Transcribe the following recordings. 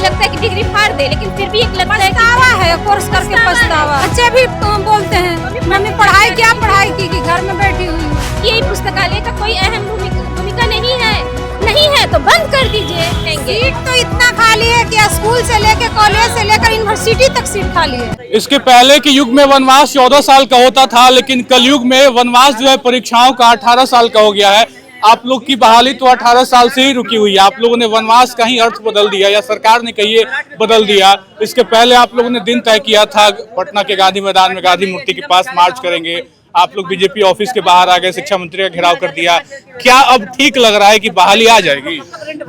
लगता है कि डिग्री फाड़ दे, लेकिन फिर भी एक लगता है पछतावा है, कोर्स करके पछतावा। बच्चे भी बोलते हैं मम्मी पढ़ाई क्या पढ़ाई की घर में बैठी हुई हूँ। यही पुस्तकालय का कोई अहम भूमिका नहीं है तो बंद कर दीजिए। सीट तो इतना खाली है कि स्कूल से लेकर कॉलेज से लेकर यूनिवर्सिटी तक सीट खाली है। इसके पहले के युग में वनवास 14 साल का होता था, लेकिन कलयुग में वनवास जो है परीक्षाओं का 18 साल का हो गया है। आप लोग की बहाली तो 18 साल से ही रुकी हुई है। आप लोगों ने वनवास का ही अर्थ बदल दिया, या सरकार ने कहिए बदल दिया। इसके पहले आप लोगों ने दिन तय किया था पटना के गांधी मैदान में गांधी मूर्ति के पास मार्च करेंगे। आप लोग बीजेपी ऑफिस के बाहर आ गए, शिक्षा मंत्री का घेराव कर दिया। क्या अब ठीक लग रहा है कि बहाली आ जाएगी?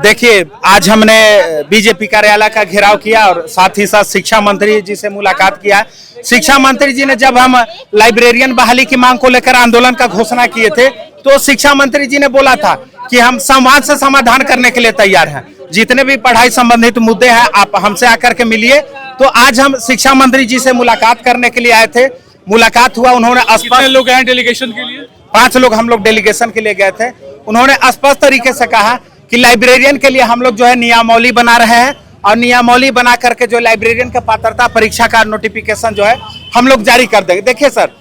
देखिए, आज हमने बीजेपी कार्यालय का घेराव किया और साथ ही साथ शिक्षा मंत्री जी से मुलाकात किया। शिक्षा मंत्री जी ने जब हम लाइब्रेरियन बहाली की मांग को लेकर आंदोलन का घोषणा किए थे, तो शिक्षा मंत्री जी ने बोला था कि हम संवाद से समाधान करने के लिए तैयार हैं। जितने भी पढ़ाई संबंधित मुद्दे हैं आप हमसे आकर के मिलिए। तो आज हम शिक्षा मंत्री जी से मुलाकात करने के लिए आए थे। मुलाकात हुआ, उन्होंने कितने लोग हैं डेलीगेशन के लिए? 5 लोग हम लोग डेलीगेशन के लिए गए थे। उन्होंने स्पष्ट तरीके से कहा कि लाइब्रेरियन के लिए हम लोग जो है नियमावली बना रहे हैं और नियमावली बना करके जो लाइब्रेरियन का पात्रता परीक्षा का नोटिफिकेशन जो है हम लोग जारी कर देंगे। देखिए सर,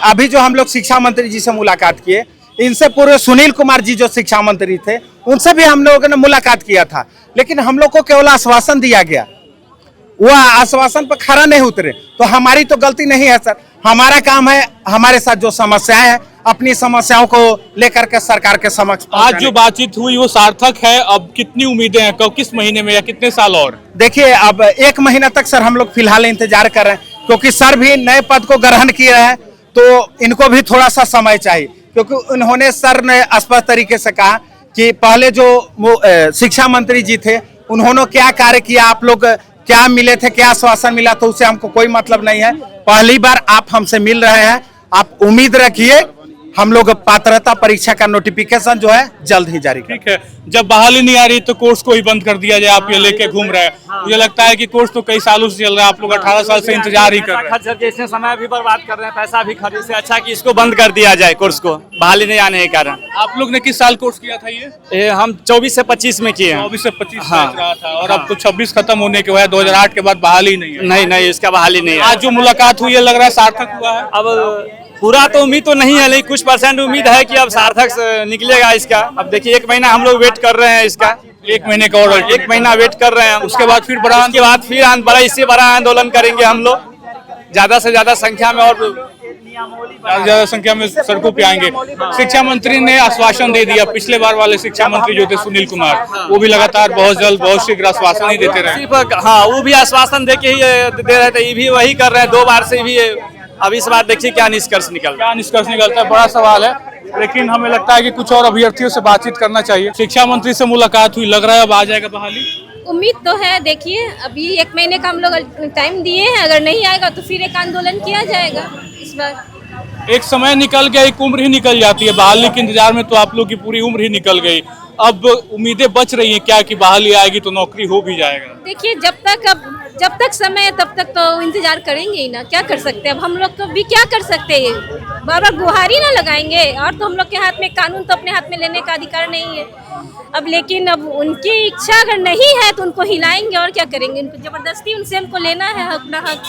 अभी जो हम लोग शिक्षा मंत्री जी से मुलाकात किए, इनसे पूर्व सुनील कुमार जी जो शिक्षा मंत्री थे, उनसे भी हम लोगों ने मुलाकात किया था, लेकिन हम लोग को केवल आश्वासन दिया गया। वह आश्वासन पर खरा नहीं उतरे, तो हमारी तो गलती नहीं है सर। हमारा काम है हमारे साथ जो समस्याएं हैं अपनी समस्याओं को लेकर के सरकार के समक्ष। आज जो बातचीत हुई वो सार्थक है? अब कितनी उम्मीदें हैं, कब, किस महीने में या कितने साल और? देखिए, अब 1 महीना तक सर हम लोग फिलहाल इंतजार कर रहे हैं, क्योंकि सर भी नए पद को ग्रहण किए हैं, तो इनको भी थोड़ा सा समय चाहिए। क्योंकि उन्होंने सर ने स्पष्ट तरीके से कहा कि पहले जो शिक्षा मंत्री जी थे उन्होंने क्या कार्य किया, आप लोग क्या मिले थे, क्या आश्वासन मिला, तो उससे हमको कोई मतलब नहीं है। पहली बार आप हमसे मिल रहे हैं, आप उम्मीद रखिए हम लोग पात्रता परीक्षा का नोटिफिकेशन जो है जल्द ही जारी करेंगे। ठीक है, जब बहाली नहीं आ रही तो कोर्स को ही बंद कर दिया जाए, आप ये लेके घूम रहे हैं। मुझे लगता है कि कोर्स तो कई सालों से चल रहा है, आप लोग 18 साल से इंतजार ही कर रहे हैं। खर्च करके इसमें समय भी बर्बाद कर रहे हैं, पैसा भी खर्च से अच्छा कि इसको बंद कर दिया जाए कोर्स को, बहाली नहीं आने के कारण। आप लोग ने किस साल कोर्स किया था ये? हम 24 से 25 में किए हैं। 24 से 25 हाँ। रहा था, और अब तो 26 खत्म होने के बाद 2008 के बाद बहाली नहीं है। नहीं, इसका बहाली नहीं है। आज जो मुलाकात हुई है लग रहा है सार्थक हुआ है? अब पूरा तो उम्मीद तो नहीं है, लेकिन कुछ % उम्मीद है कि अब सार्थक निकलेगा इसका। अब देखिए 1 महीना हम लोग वेट कर रहे हैं इसका, 1 महीने का और 1 महीना वेट कर रहे हैं। उसके बाद फिर इससे बड़ा आंदोलन करेंगे हम लोग, ज्यादा से ज्यादा संख्या में, और ज्यादा संख्या में सड़कों पे आएंगे। शिक्षा मंत्री ने आश्वासन दे दिया, पिछले बार वाले शिक्षा मंत्री जो थे सुनील कुमार, वो भी लगातार बहुत जल्द बहुत शीघ्र आश्वासन ही देते रहे। हाँ, वो भी आश्वासन दे के ही दे रहे थे, ये भी वही कर रहे हैं 2 बार से भी। अब इस बार देखिए क्या निष्कर्ष निकलता है, बड़ा सवाल है। लेकिन हमें लगता है कि कुछ और अभ्यर्थियों से बातचीत करना चाहिए। शिक्षा मंत्री से मुलाकात हुई, लग रहा है अब आ जाएगा बहाली? उम्मीद तो है। देखिए, अभी 1 महीने का हम लोग टाइम दिए हैं, अगर नहीं आएगा तो फिर एक आंदोलन किया जाएगा। इस बार एक समय निकल गया, एक उम्र ही निकल जाती है। बहाली के इंतजार में तो आप लोग की पूरी उम्र ही निकल गई। अब उम्मीदें बच रही हैं क्या कि बहाली आएगी तो नौकरी हो भी जाएगा? देखिए, जब तक समय है तब तक तो इंतजार करेंगे ही ना, क्या कर सकते हैं। अब हम लोग तो भी क्या कर सकते हैं, बार बार गुहारी ना लगाएंगे। और तो हम लोग के हाथ में कानून तो अपने हाथ में लेने का अधिकार नहीं है अब। लेकिन अब उनकी इच्छा अगर नहीं है तो उनको हिलाएंगे, और क्या करेंगे। उनको जबरदस्ती उनसे हमको लेना है अपना हक।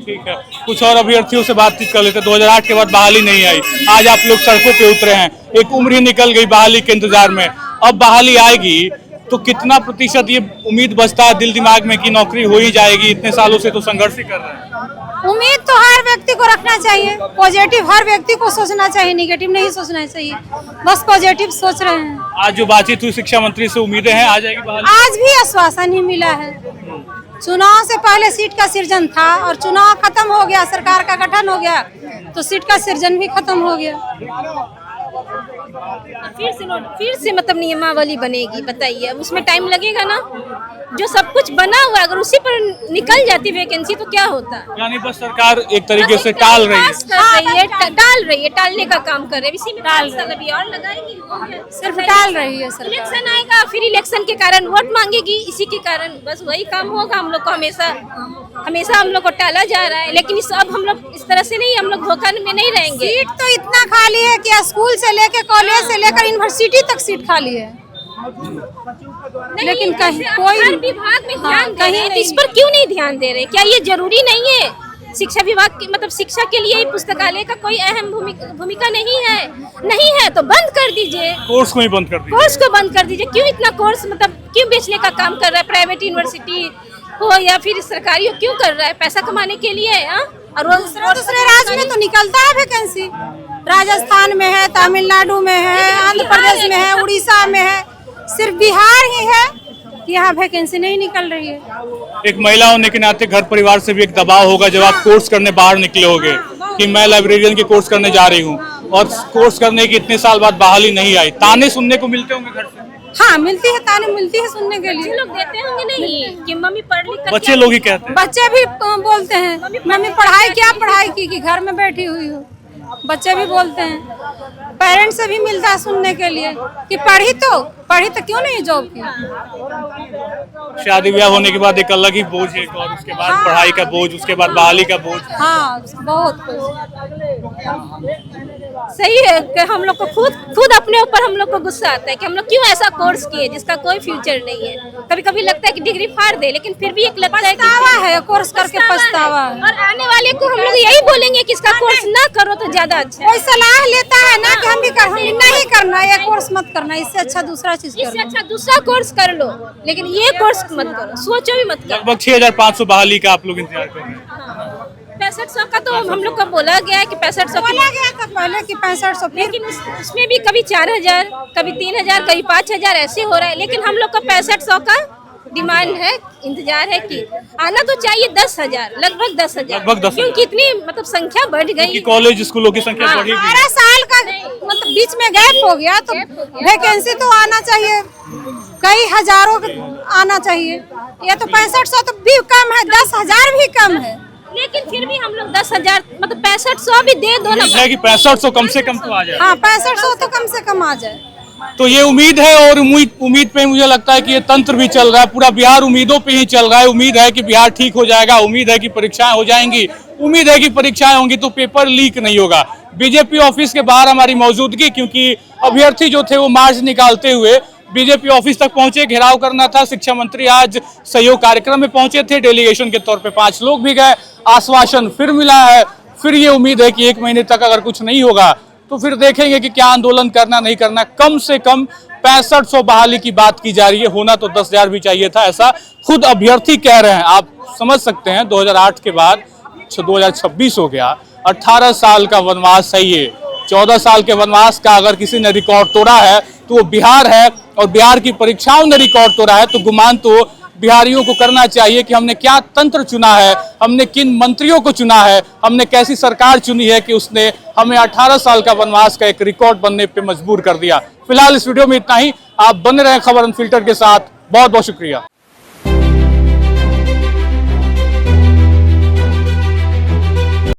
ठीक है, कुछ और अभ्यर्थियों से बातचीत कर लेते। 2008 के बाद बहाली नहीं आई, आज आप लोग सड़कों पे उतरे हैं, एक उम्र ही निकल गई बहाली के इंतजार में। अब बहाली आएगी तो कितना प्रतिशत ये उम्मीद बचता है दिल दिमाग में कि नौकरी हो ही जाएगी? इतने सालों से तो संघर्ष ही कर रहे हैं। उम्मीद तो हर व्यक्ति को रखना चाहिए, पॉजिटिव हर व्यक्ति को सोचना चाहिए, निगेटिव नहीं सोचना चाहिए। बस पॉजिटिव सोच रहे हैं। आज जो बातचीत हुई शिक्षा मंत्री से, उम्मीदें हैं आ जाएगी बहाली? आज भी आश्वासन ही मिला है। चुनाव से पहले सीट का सृजन था और चुनाव खत्म हो गया, सरकार का गठन हो गया, तो सीट का सृजन भी खत्म हो गया। फिर से मतलब नियमावली बनेगी, बताइए। अब उसमें टाइम लगेगा ना, जो सब कुछ बना हुआ अगर उसी पर निकल जाती वैकेंसी तो क्या होता। यानी बस सरकार एक तरीके से टाल रही है, टालने का काम कर रही है। इसी में अभी और लगाएगी, सिर्फ टाल रही है सरकार। इलेक्शन आएगा, फिर इलेक्शन के कारण वोट मांगेगी, इसी के कारण बस वही काम होगा। हम लोग को हमेशा हम लोग को टाला जा रहा है, लेकिन अब हम लोग इस तरह से नहीं, हम लोग धोखा में नहीं रहेंगे। सीट तो इतना खाली है कि स्कूल से लेकर कॉलेज से लेकर यूनिवर्सिटी तक सीट खाली है। लेकिन कहीं जैसे कोई हर विभाग में ध्यान दे कहीं रहे हैं, तो नहीं। इस पर क्यों नहीं ध्यान दे रहे? क्या ये जरूरी नहीं है? शिक्षा विभाग की मतलब शिक्षा के लिए ही पुस्तकालय का कोई अहम भूमिका नहीं है? नहीं है तो बंद कर दीजिए, कोर्स को ही बंद कर दिया। कोर्स को बंद कर दीजिए। क्यों इतना कोर्स मतलब क्यों बेचने का काम कर रहा है? प्राइवेट यूनिवर्सिटी हो या फिर सरकारी हो, क्यों कर रहा है? पैसा कमाने के लिए है। और दूसरे राज्य में तो निकलता है वैकेंसी, राजस्थान में है, तमिलनाडु में है, आंध्र प्रदेश में है, उड़ीसा में है, सिर्फ बिहार ही है कि यहाँ वैकेंसी नहीं निकल रही है। एक महिला होने के नाते घर परिवार से भी एक दबाव होगा जब आप कोर्स करने बाहर निकले होगे कि मैं लाइब्रेरियन के कोर्स करने जा रही हूँ और कोर्स करने की इतने साल बाद बहाली नहीं आई। ताने सुनने को मिलते होंगे घर से? हाँ मिलती है, ताने मिलती है सुनने के लिए। लोग देते होंगे नहीं कि मम्मी पढ़ लिख कर बच्चे लोग ही कहते हैं। बच्चे भी बोलते हैं मम्मी पढ़ाई की कि घर में बैठी हुई हो। बच्चे भी बोलते हैं, पेरेंट्स से भी मिलता है सुनने के लिए कि पढ़ी तो क्यों नहीं जॉब की। शादी ब्याह होने के बाद एक अलग ही बोझ है और उसके बाद पढ़ाई का बोझ, उसके बाद बहाली का बोझ। हाँ बहुत कुछ। सही है कि हम लोग को खुद अपने ऊपर हम लोग को गुस्सा आता है कि हम लोग क्यों ऐसा कोर्स किए जिसका कोई फ्यूचर नहीं है। कभी कभी लगता है कि डिग्री फाड़ दे, लेकिन फिर भी एक लगता है पछतावा है, कोर्स करके पछतावा है। और आने वाले को हम लोग यही बोलेंगे कि इसका कोर्स ना करो तो ज्यादा अच्छा है। कोई सलाह लेता है ना कि हम नहीं करना, ये कोर्स मत करना, इससे अच्छा दूसरा चीज इससे करना। अच्छा दूसरा कोर्स कर लो, लेकिन ये कोर्स मत करो, सोचो भी मत करो। लगभग 6500 बहाली का आप लोग इंतजार कर रहे हैं। 6500 का तो हम लोग को बोला गया है कि 6500 बोला गया था पहले कि 6500, फिर लेकिन उसमें भी कभी 4000, कभी 3000, कभी 5000 ऐसे हो रहा है। लेकिन हम लोग का 6500 का डिमांड है, इंतजार है कि आना तो चाहिए 10,000, लगभग 10,000, लगभग 10,000। क्योंकि इतनी मतलब संख्या बढ़ गई। कि कॉलेज स्कूलों की संख्या बढ़ी भी है। 12 साल का मतलब बीच में गैप हो गया, तो वैकेंसी तो आना चाहिए, कई हजारों आना चाहिए। ये तो 6500 तो भी कम है, 10,000 भी कम है। लेकिन फिर भी हम लोग 10,000 मतलब 6500 भी दे दो ना। है कि 6500 कम से कम तो आ जाए। हाँ 6500 तो कम से कम आ जाए। तो ये उम्मीद है और उम्मीद पे मुझे लगता है कि ये तंत्र भी चल रहा है। पूरा बिहार उम्मीदों पे ही चल रहा है। उम्मीद है कि बिहार ठीक हो जाएगा, उम्मीद है कि परीक्षाएं हो जाएंगी, उम्मीद है कि परीक्षाएं होंगी तो पेपर लीक नहीं होगा। बीजेपी ऑफिस के बाहर हमारी मौजूदगी, क्योंकि अभ्यर्थी जो थे वो मार्च निकालते हुए बीजेपी ऑफिस तक पहुंचे, घेराव करना था। शिक्षा मंत्री आज सहयोग कार्यक्रम में पहुंचे थे, डेलीगेशन के तौर पे 5 लोग भी गए। आश्वासन फिर मिला है, फिर ये उम्मीद है कि 1 महीने तक अगर कुछ नहीं होगा तो फिर देखेंगे कि क्या आंदोलन करना नहीं करना। कम से कम 6500 बहाली की बात की जा रही है, होना तो 10,000 भी चाहिए था, ऐसा खुद अभ्यर्थी कह रहे हैं। आप समझ सकते हैं 2008 के बाद 2026 हो गया, 18 साल का वनवास है ये। 14 साल के वनवास का अगर किसी ने रिकॉर्ड तोड़ा है तो वो बिहार है, और बिहार की परीक्षाओं ने रिकॉर्ड तोड़ा है। तो गुमान तो बिहारियों को करना चाहिए कि हमने क्या तंत्र चुना है, हमने किन मंत्रियों को चुना है, हमने कैसी सरकार चुनी है कि उसने हमें 18 साल का वनवास का एक रिकॉर्ड बनने पे मजबूर कर दिया। फिलहाल इस वीडियो में इतना ही। आप बने रहें खबर अनफिल्टर के साथ। बहुत बहुत शुक्रिया।